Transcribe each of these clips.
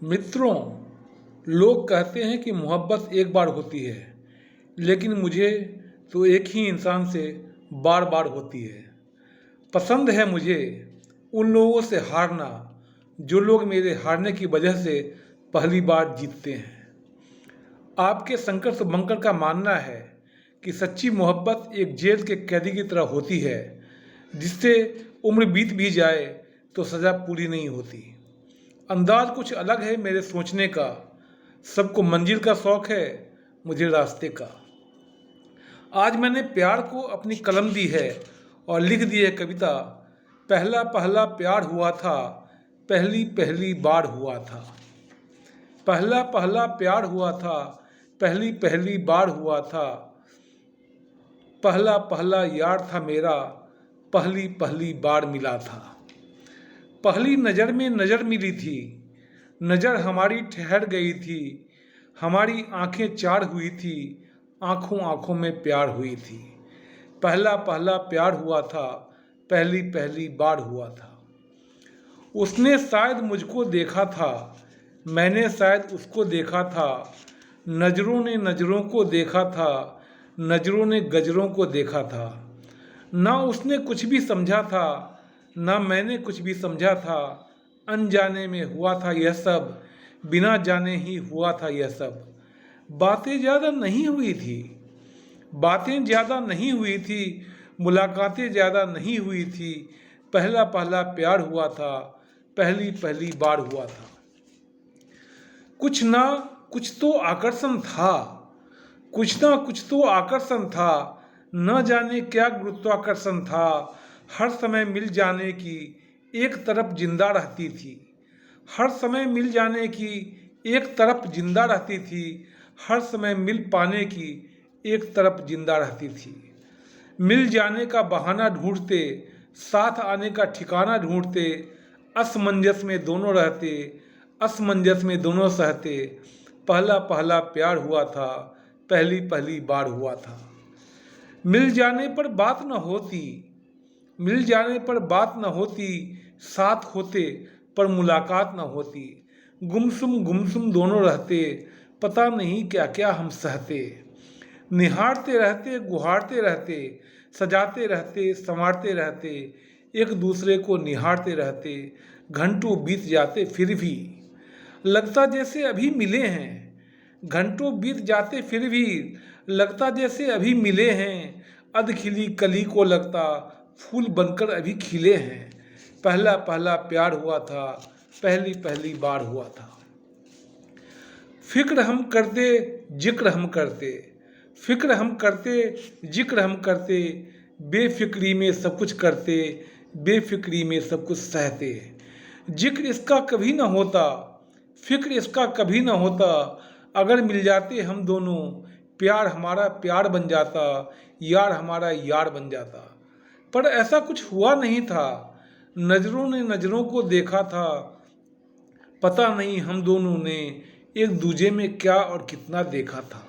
मित्रों, लोग कहते हैं कि मोहब्बत एक बार होती है, लेकिन मुझे तो एक ही इंसान से बार बार होती है। पसंद है मुझे उन लोगों से हारना जो लोग मेरे हारने की वजह से पहली बार जीतते हैं। आपके शंकर शुभंकर का मानना है कि सच्ची मोहब्बत एक जेल के कैदी की तरह होती है, जिससे उम्र बीत भी जाए तो सज़ा पूरी नहीं होती। अंदाज कुछ अलग है मेरे सोचने का, सबको मंजिल का शौक है, मुझे रास्ते का। आज मैंने प्यार को अपनी कलम दी है और लिख दी है कविता। पहला पहला प्यार हुआ था, पहली पहली बार हुआ था। पहला पहला प्यार हुआ था, पहली पहली बार हुआ था। पहला पहला यार था मेरा, पहली पहली बार मिला था। पहली नज़र में नज़र मिली थी, नज़र हमारी ठहर गई थी। हमारी आंखें चार हुई थी, आंखों आंखों में प्यार हुई थी। पहला पहला प्यार हुआ था, पहली पहली बार हुआ था। उसने शायद मुझको देखा था, मैंने शायद उसको देखा था। नज़रों ने नज़रों को देखा था, नज़रों ने गजरों को देखा था। ना उसने कुछ भी समझा था, ना मैंने कुछ भी समझा था। अनजाने में हुआ था यह सब, बिना जाने ही हुआ था यह सब। बातें ज़्यादा नहीं हुई थी, बातें ज़्यादा नहीं हुई थी, मुलाकातें ज़्यादा नहीं हुई थी। पहला पहला प्यार हुआ था, पहली पहली बार हुआ था। कुछ ना कुछ तो आकर्षण था, कुछ ना कुछ तो आकर्षण था। न जाने क्या गुरुत्वाकर्षण था। हर समय मिल जाने की एक तरफ जिंदा रहती थी, हर समय मिल जाने की एक तरफ जिंदा रहती थी। हर समय मिल पाने की एक तरफ जिंदा रहती थी। मिल जाने का बहाना ढूंढते, साथ आने का ठिकाना ढूंढते। असमंजस में दोनों रहते, असमंजस में दोनों सहते। पहला पहला प्यार हुआ था, पहली पहली बार हुआ था। मिल जाने पर बात न होती, मिल जाने पर बात न होती। साथ होते पर मुलाकात न होती। गुमसुम दोनों रहते, पता नहीं क्या क्या हम सहते। निहारते रहते, गुहारते रहते, सजाते रहते, संवारते रहते। एक दूसरे को निहारते रहते। घंटों बीत जाते फिर भी लगता जैसे अभी मिले हैं। घंटों बीत जाते फिर भी लगता जैसे अभी मिले हैं। अधखिली कली को लगता फूल बनकर अभी खिले हैं। पहला पहला प्यार हुआ था, पहली पहली बार हुआ था। फिक्र हम करते, जिक्र हम करते, फिक्र हम करते, जिक्र हम करते। बेफिक्री में सब कुछ करते, बेफिक्री में सब कुछ सहते। जिक्र इसका कभी ना होता, फिक्र इसका कभी ना होता। अगर मिल जाते हम दोनों, प्यार हमारा प्यार बन जाता, यार हमारा यार बन जाता। पर ऐसा कुछ हुआ नहीं था। नज़रों ने नज़रों को देखा था, पता नहीं हम दोनों ने एक दूजे में क्या और कितना देखा था।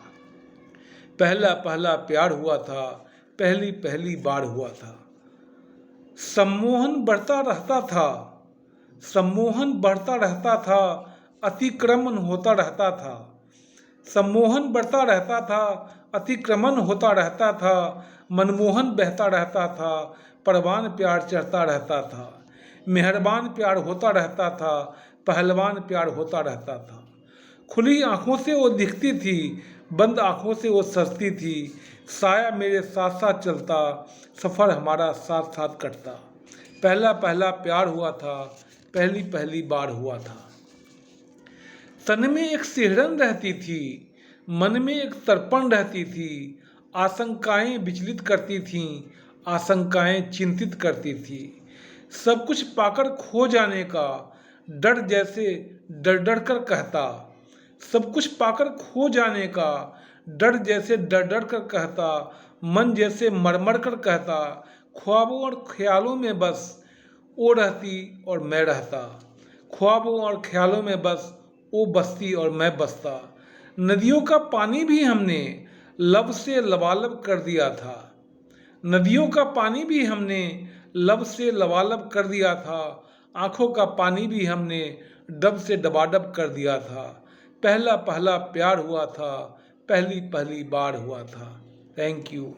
पहला पहला प्यार हुआ था, पहली पहली बार हुआ था। सम्मोहन बढ़ता रहता था, सम्मोहन बढ़ता रहता था। अतिक्रमण होता रहता था, सम्मोहन बढ़ता रहता था। अतिक्रमण होता रहता था। मनमोहन बहता रहता था, परवान प्यार चढ़ता रहता था। मेहरबान प्यार होता रहता था, पहलवान प्यार होता रहता था। खुली आंखों से वो दिखती थी, बंद आंखों से वो सजती थी। साया मेरे साथ साथ चलता, सफ़र हमारा साथ साथ कटता। पहला पहला प्यार हुआ था, पहली पहली बार हुआ था। तन में एक सिहरन रहती थी, मन में एक तर्पण रहती थी। आशंकाएं विचलित करती थीं, आशंकाएं चिंतित करती थी। सब कुछ पाकर खो जाने का डर जैसे डर डर कर कहता। सब कुछ पाकर खो जाने का डर जैसे डर डर कर कहता। मन जैसे मरमर कर कहता। ख्वाबों और ख्यालों में बस वो रहती और मैं रहता। ख्वाबों और ख्यालों में बस वो बसती और मैं बसता। नदियों का पानी भी हमने लब से लबालब कर दिया था। नदियों का पानी भी हमने लब से लबालब कर दिया था। आंखों का पानी भी हमने डब से डबाडब कर दिया था। पहला पहला प्यार हुआ था, पहली पहली बार हुआ था। Thank you.